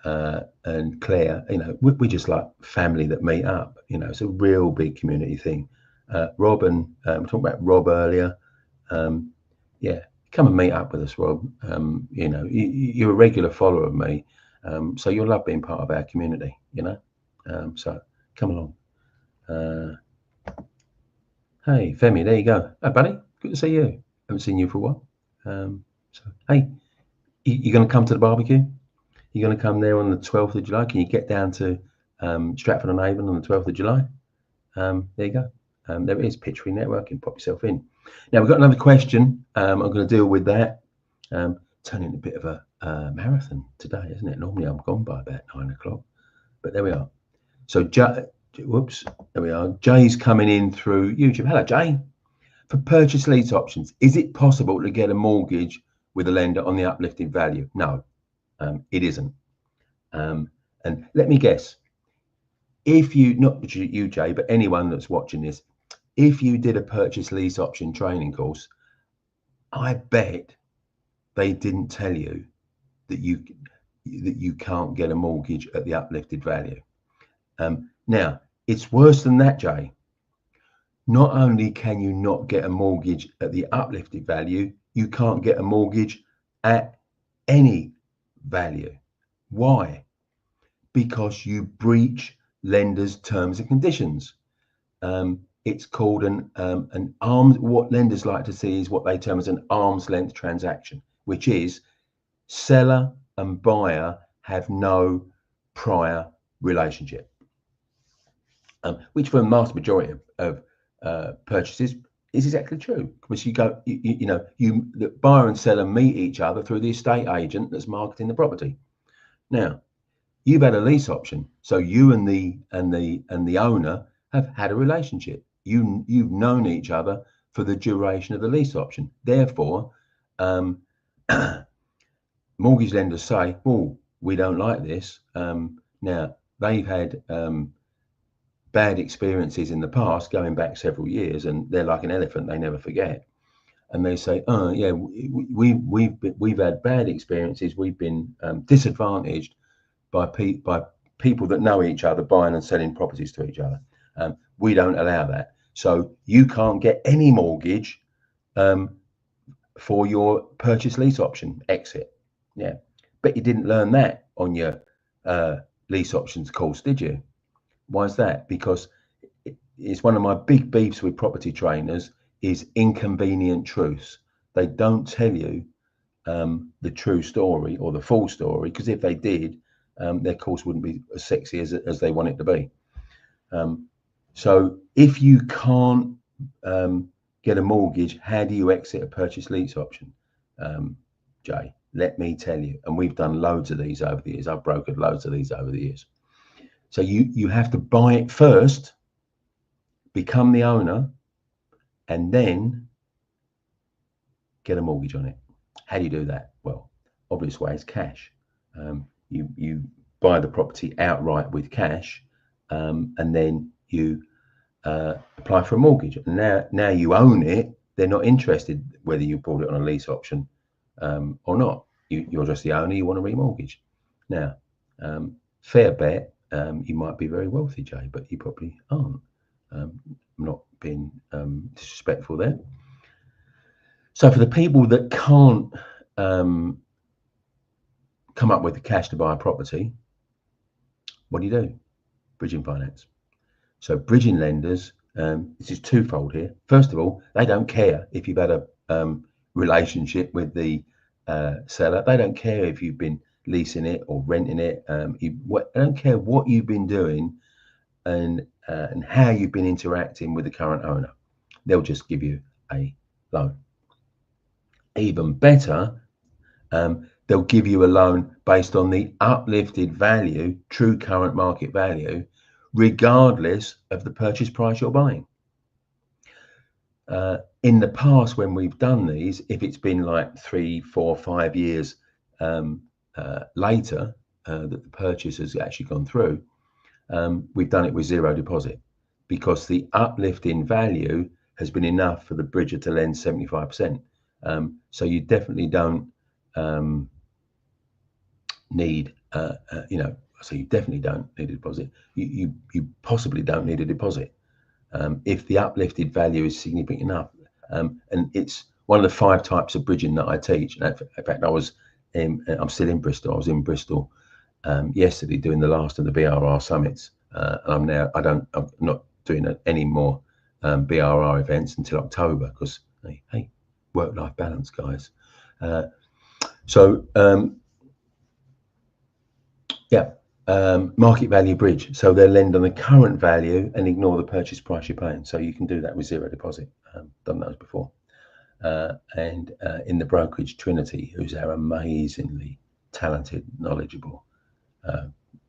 and Claire, you know, we're just like family that meet up. You know, it's a real big community thing. Rob and we talked about Rob earlier. Yeah, come and meet up with us, Rob. You know, you're a regular follower of me, so you'll love being part of our community. You know, so come along. Hey, Femi, there you go. Hey, buddy, good to see you. Haven't seen you for a while. So, hey, you're going to come to the barbecue? You're going to come there on the 12th of July? Can you get down to Stratford-upon-Avon on the 12th of July? There you go. There it is, Pitch Free Networking. Pop yourself in. Now, we've got another question. I'm going to deal with that. Turning into a bit of a marathon today, isn't it? Normally, I'm gone by about 9 o'clock. But there we are. So, whoops, there we are. Jay's coming in through YouTube. Hello, Jay. For purchase lease options, is it possible to get a mortgage with a lender on the uplifted value? No, it isn't. And let me guess. If you, not you, Jay, but anyone that's watching this, if you did a purchase lease option training course, I bet they didn't tell you that you can't get a mortgage at the uplifted value. Now, it's worse than that, Jay. Not only can you not get a mortgage at the uplifted value, you can't get a mortgage at any value. Why? Because you breach lenders' terms and conditions. It's called an arm's. What lenders like to see is what they term as an arm's length transaction, which is seller and buyer have no prior relationship. Which for the vast majority of purchases is exactly true, because you go, the buyer and seller meet each other through the estate agent that's marketing the property. Now, you've had a lease option, so you and the owner have had a relationship. You've known each other for the duration of the lease option. Therefore, mortgage lenders say, "Oh, we don't like this." Now they've had bad experiences in the past, going back several years, and they're like an elephant; they never forget. And they say, "Oh, yeah, we've had bad experiences. We've been disadvantaged by people that know each other buying and selling properties to each other. We don't allow that. So you can't get any mortgage for your purchase lease option exit." Yeah, but you didn't learn that on your lease options course, did you? Why is that? Because it's one of my big beefs with property trainers is inconvenient truths. They don't tell you the true story or the full story, because if they did, their course wouldn't be as sexy as they want it to be. So if you can't get a mortgage, how do you exit a purchase lease option? Jay, let me tell you, and we've done loads of these over the years. I've brokered loads of these over the years. So you have to buy it first, become the owner, and then get a mortgage on it. How do you do that? Well, obvious way is cash. You buy the property outright with cash, and then you apply for a mortgage. Now you own it. They're not interested whether you bought it on a lease option or not. You're just the owner. You want to remortgage. Now, fair bet, you might be very wealthy, Jay, but you probably aren't. I'm not being disrespectful there. So for the people that can't come up with the cash to buy a property, what do? Bridging finance. So bridging lenders, this is twofold here. First of all, they don't care if you've had a relationship with the seller. They don't care if you've been leasing it or renting it. They don't care what you've been doing and how you've been interacting with the current owner. They'll just give you a loan. Even better, they'll give you a loan based on the uplifted value, true current market value, regardless of the purchase price you're buying. In the past, when we've done these, if it's been like 3, 4, 5 years later that the purchase has actually gone through, we've done it with zero deposit, because the uplift in value has been enough for the bridger to lend 75%. So you definitely don't need, so you definitely don't need a deposit. You possibly don't need a deposit if the uplifted value is significant enough. And it's one of the 5 types of bridging that I teach. And in fact, I'm still in Bristol. I was in Bristol yesterday doing the last of the BRR summits. And I'm not doing any more BRR events until October, because hey, work-life balance, guys. Market value bridge. So they'll lend on the current value and ignore the purchase price you're paying. So you can do that with zero deposit. Done those before. And in the brokerage, Trinity, who's our amazingly talented, knowledgeable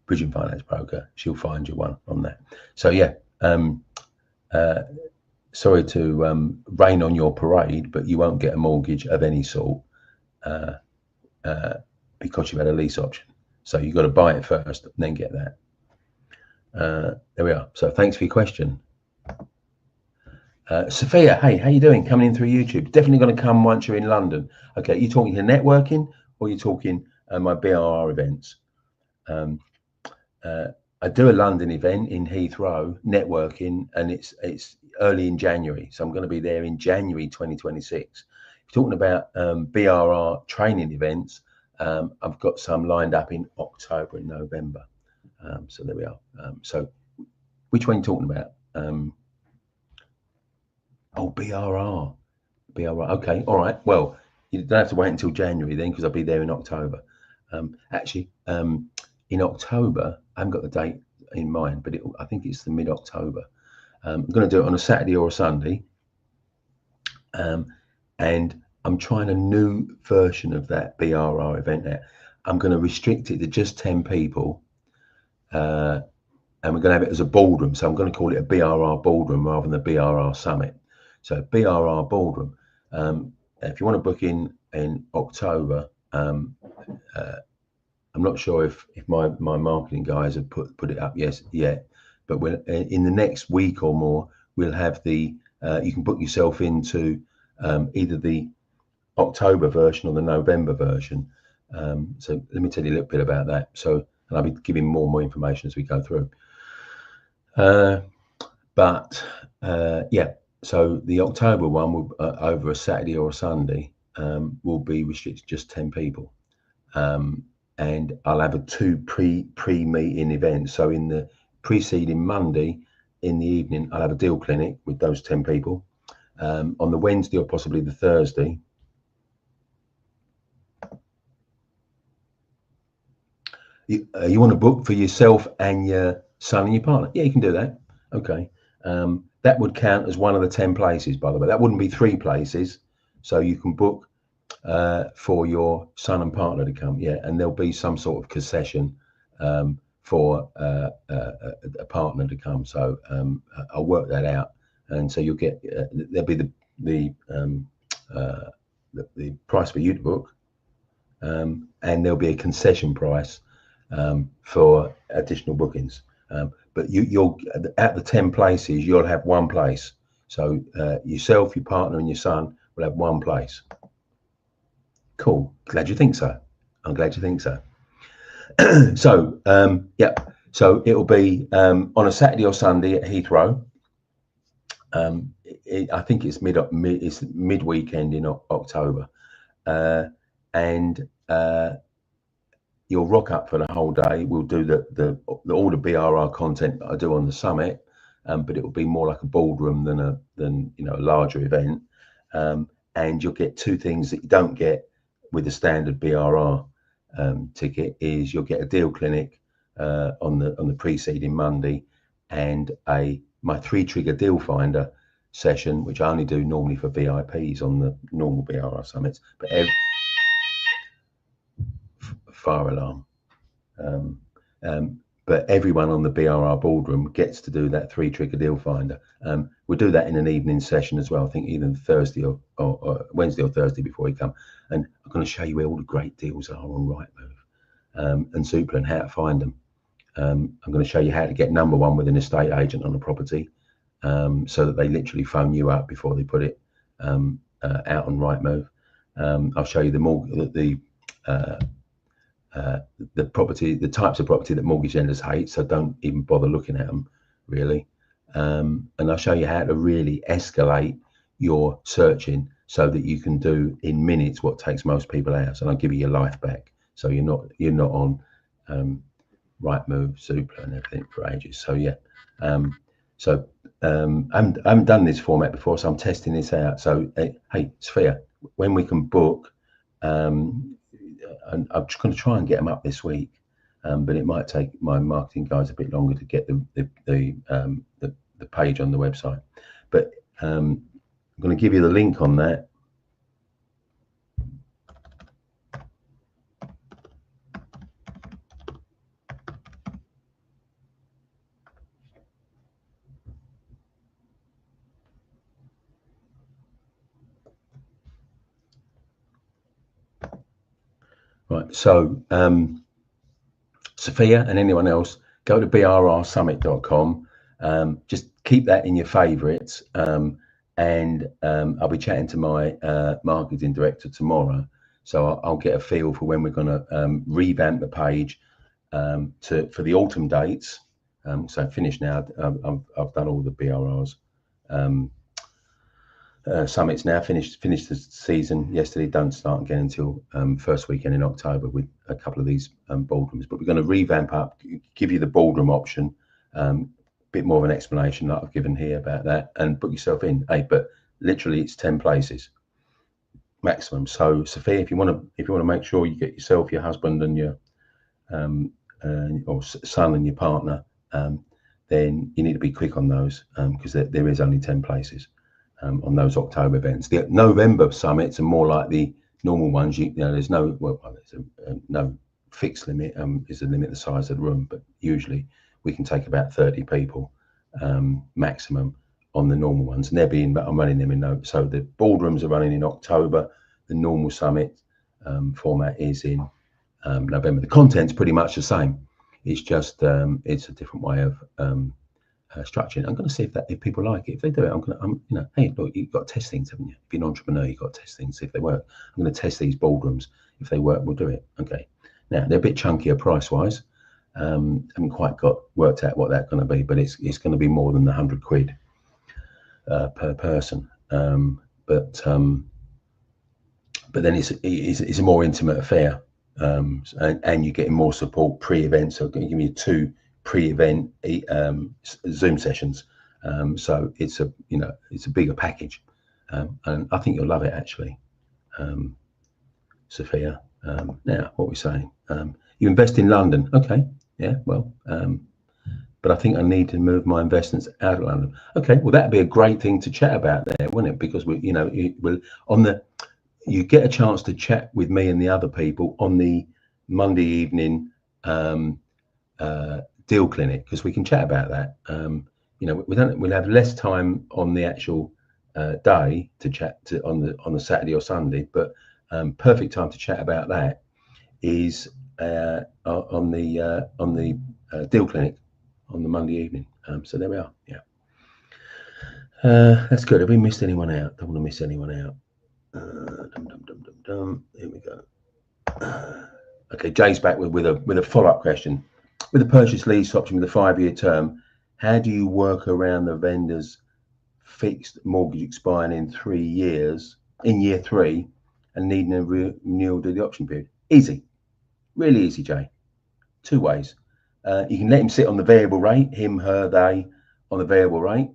bridging finance broker, she'll find you one on that. So yeah, sorry to rain on your parade, but you won't get a mortgage of any sort because you've had a lease option. So you've got to buy it first and then get that. There we are. So thanks for your question. Sophia, hey, how you doing? Coming in through YouTube. Definitely going to come once you're in London. Okay, you talking to networking or you talking my BRR events? I do a London event in Heathrow, networking, and it's early in January. So I'm going to be there in January 2026. If you're talking about BRR training events, I've got some lined up in October and November. So there we are. So which one are you talking about? Oh, BRR. Okay, all right. Well, you don't have to wait until January then, because I'll be there in October. Actually, in October, I haven't got the date in mind, but I think it's the mid-October. I'm going to do it on a Saturday or a Sunday. And I'm trying a new version of that BRR event now. I'm going to restrict it to just 10 people. And we're going to have it as a boardroom. So I'm going to call it a BRR boardroom rather than a BRR summit. So BRR boardroom. If you want to book in October, I'm not sure if my marketing guys have put it up yet, but in the next week or more, we'll have you can book yourself into either the October version or the November version. So let me tell you a little bit about that. So, and I'll be giving more information as we go through. Yeah, so the October one will over a Saturday or a Sunday will be restricted to just 10 people. And I'll have 2 pre-meeting events. So in the preceding Monday in the evening, I'll have a deal clinic with those 10 people. On the Wednesday or possibly the Thursday, you want to book for yourself and your son and your partner? Yeah, you can do that. Okay. That would count as one of the 10 places, by the way. That wouldn't be 3 places. So you can book for your son and partner to come. Yeah, and there'll be some sort of concession for a partner to come. So I'll work that out, and so you'll get there'll be the price for you to book, and there'll be a concession price for additional bookings. But you'll at the 10 places, you'll have 1 place. So yourself, your partner, and your son will have 1 place. Cool. Glad you think so. I'm glad you think so. So yeah. So it'll be on a Saturday or Sunday at Heathrow. I think it's mid weekend in October, and you'll rock up for the whole day. We'll do all the BRR content that I do on the summit, but it will be more like a ballroom than a larger event. And you'll get 2 things that you don't get with the standard BRR ticket. Is you'll get a deal clinic on the preceding Monday, and my 3-trigger deal finder session, which I only do normally for VIPs on the normal BRR summits. But fire alarm. But everyone on the BRR boardroom gets to do that 3-trigger deal finder. We'll do that in an evening session as well. I think either Thursday or Wednesday or Thursday before you come. And I'm going to show you where all the great deals are on Rightmove and Zoopla and how to find them. I'm going to show you how to get number 1 with an estate agent on a property, so that they literally phone you up before they put it out on Rightmove. I'll show you the property, the types of property that mortgage lenders hate, so don't even bother looking at them really. And I'll show you how to really escalate your searching so that you can do in minutes what takes most people hours, and I'll give you your life back, so you're not on Rightmove, Zoopla and everything for ages. So yeah, I haven't done this format before, so I'm testing this out. So hey, Sophia, when we can book, and I'm just going to try and get them up this week, but it might take my marketing guys a bit longer to get the page on the website. But I'm going to give you the link on that. Right, so Sophia and anyone else, go to brrsummit.com. Just keep that in your favorites, and I'll be chatting to my marketing director tomorrow, so I'll get a feel for when we're going to revamp the page for the autumn dates. So finished now. I've done all the BRRs. Summits now, finished the season yesterday. Don't start again until first weekend in October with a couple of these ballrooms. But we're going to revamp up, give you the ballroom option, bit more of an explanation that I've given here about that, and book yourself in. Hey, but literally it's 10 places maximum. So Sophia, if you want to make sure you get yourself, your husband, and your or son and your partner, then you need to be quick on those, because there is only 10 places. On those October events. The November summits are more like the normal ones. There's no no fixed limit. Is the limit the size of the room, but usually we can take about 30 people maximum on the normal ones, and I'm running them in so the boardrooms are running in October. The normal summit format is in November. The content's pretty much the same. It's just it's a different way of structuring. I'm going to see if people like it. If they do it, hey, look, you've got to test things, haven't you? If you're an entrepreneur, you've got to test things, see if they work. I'm going to test these ballrooms. If they work, we'll do it. Okay. Now they're a bit chunkier price wise. Haven't quite worked out what that's going to be, but it's going to be more than the £100 per person. But then it's a more intimate affair, and you're getting more support pre-event. So I'm going to give you 2 pre-event Zoom sessions, so it's a bigger package, and I think you'll love it actually. Sophia, now what we're saying, You invest in London. Okay. Yeah, well, but I think I need to move my investments out of London. Okay, well, that'd be a great thing to chat about there, wouldn't it? Because you get a chance to chat with me and the other people on the Monday evening deal clinic, because we can chat about that. We'll have less time on the actual day to chat on the Saturday or Sunday, but perfect time to chat about that is on the deal clinic on the Monday evening. So there we are. Yeah, that's good. Have we missed anyone out? Don't want to miss anyone out. Here we go. Okay, Jay's back with a follow-up question. With the purchase lease option with a 5-year term, how do you work around the vendor's fixed mortgage expiring in 3 years, in year 3, and needing a renewal to the option period? Easy, really easy, Jay. 2 ways. You can let him sit on the variable rate, him, her, they, on the variable rate.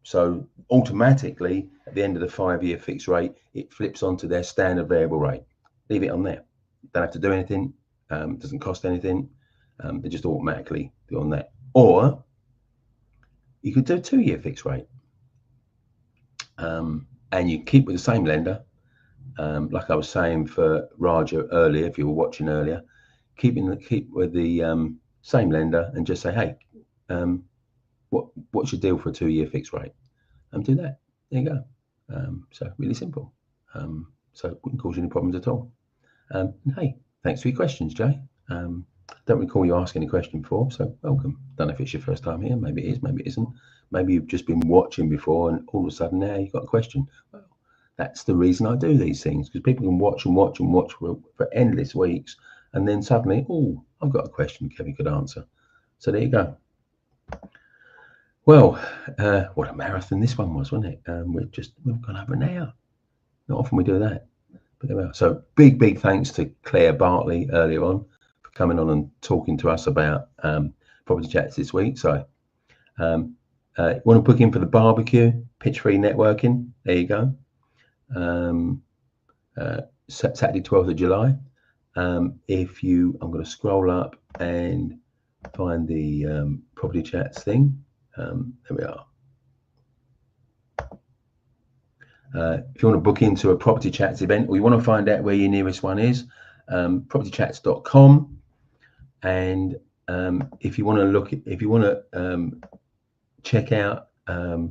So automatically, at the end of the 5-year fixed rate, it flips onto their standard variable rate. Leave it on there. Don't have to do anything. Doesn't cost anything. They just automatically do on that. Or you could do a 2-year fixed rate, and you keep with the same lender. Like I was saying for Raja earlier, if you were watching earlier, keep with the same lender and just say, hey, what's your deal for a 2-year fixed rate? Do that. There you go. So really simple. So it wouldn't cause you any problems at all. Hey, thanks for your questions, Jay. Don't recall you asking a question before, so welcome. Don't know if it's your first time here. Maybe it is, maybe it isn't. Maybe you've just been watching before and all of a sudden now you've got a question. Well, that's the reason I do these things, because people can watch and watch and watch for endless weeks, and then suddenly, oh, I've got a question Kevin could answer. So there you go. Well, what a marathon this one was, wasn't it? We've gone over an hour. Not often we do that, but there we are. So big thanks to Claire Bartley earlier on for coming on and talking to us about property chats this week. So you want to book in for the barbecue, pitch free networking? There you go. Saturday 12th of July. I'm going to scroll up and find the property chats thing. There we are. If you want to book into a property chats event, or you want to find out where your nearest one is, propertychats.com. And if you want to check out the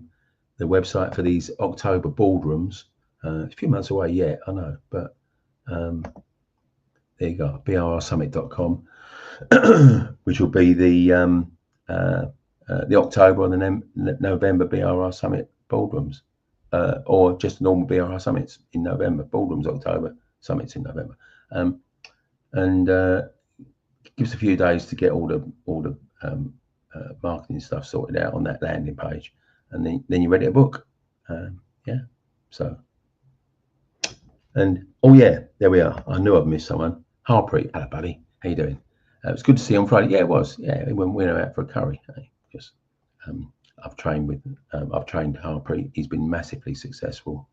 website for these October boardrooms, it's a few months away yet, I know, but there you go, brrsummit.com, which will be the October and the November BRR Summit boardrooms, or just normal BRR Summits in November, boardrooms October, summits in November, and give us a few days to get all the marketing stuff sorted out on that landing page, and then you're ready to book. Yeah, so. And oh yeah, there we are. I knew I'd missed someone. Harpreet, hello buddy, how you doing? It was good to see you on Friday. Yeah, it was. Yeah, we went out for a curry. Because I've trained Harpreet. He's been massively successful,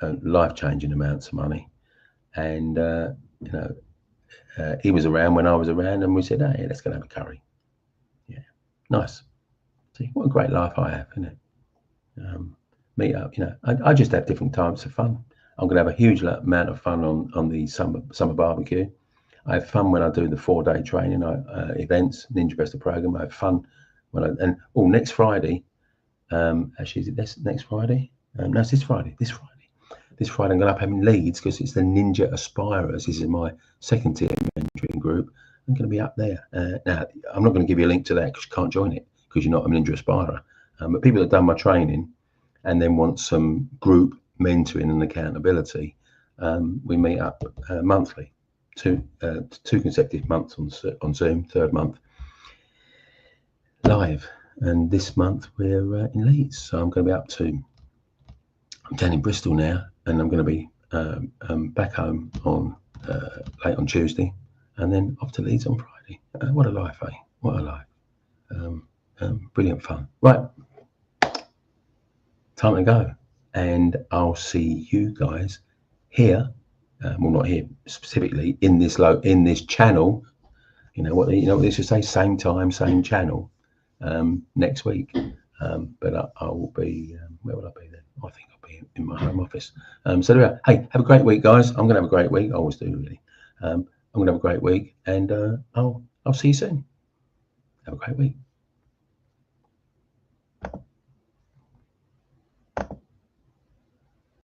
life-changing amounts of money, and he was around when I was around, and we said, hey, let's go have a curry. Yeah, nice. See, what a great life I have, isn't it? Meet up, I just have different types of fun. I'm going to have a huge amount of fun on the summer barbecue. I have fun when I do the 4-day training events, Ninja Investor program. I have fun when next Friday. Actually, is it next Friday? No, it's this Friday. This Friday, I'm going to be having Leeds because it's the Ninja Aspirers. This is my second tier mentoring group. I'm going to be up there. Now, I'm not going to give you a link to that because you can't join it because you're not a Ninja Aspirer. But people that have done my training and then want some group mentoring and accountability, we meet up monthly, two consecutive months on Zoom, third month live. And this month we're in Leeds, so I'm going to be I'm down in Bristol now, and I'm going to be back home on late on Tuesday, and then off to Leeds on Friday. What a life, eh? What a life. Brilliant fun. Right. Time to go, and I'll see you guys here well, not here specifically in this channel. You know what they should say, same time, same channel, next week. But I will be, where will I be then? I think I'll be in my home office. So anyway, hey, have a great week, guys. I'm going to have a great week. I always do, really. I'm going to have a great week, and I'll see you soon. Have a great week.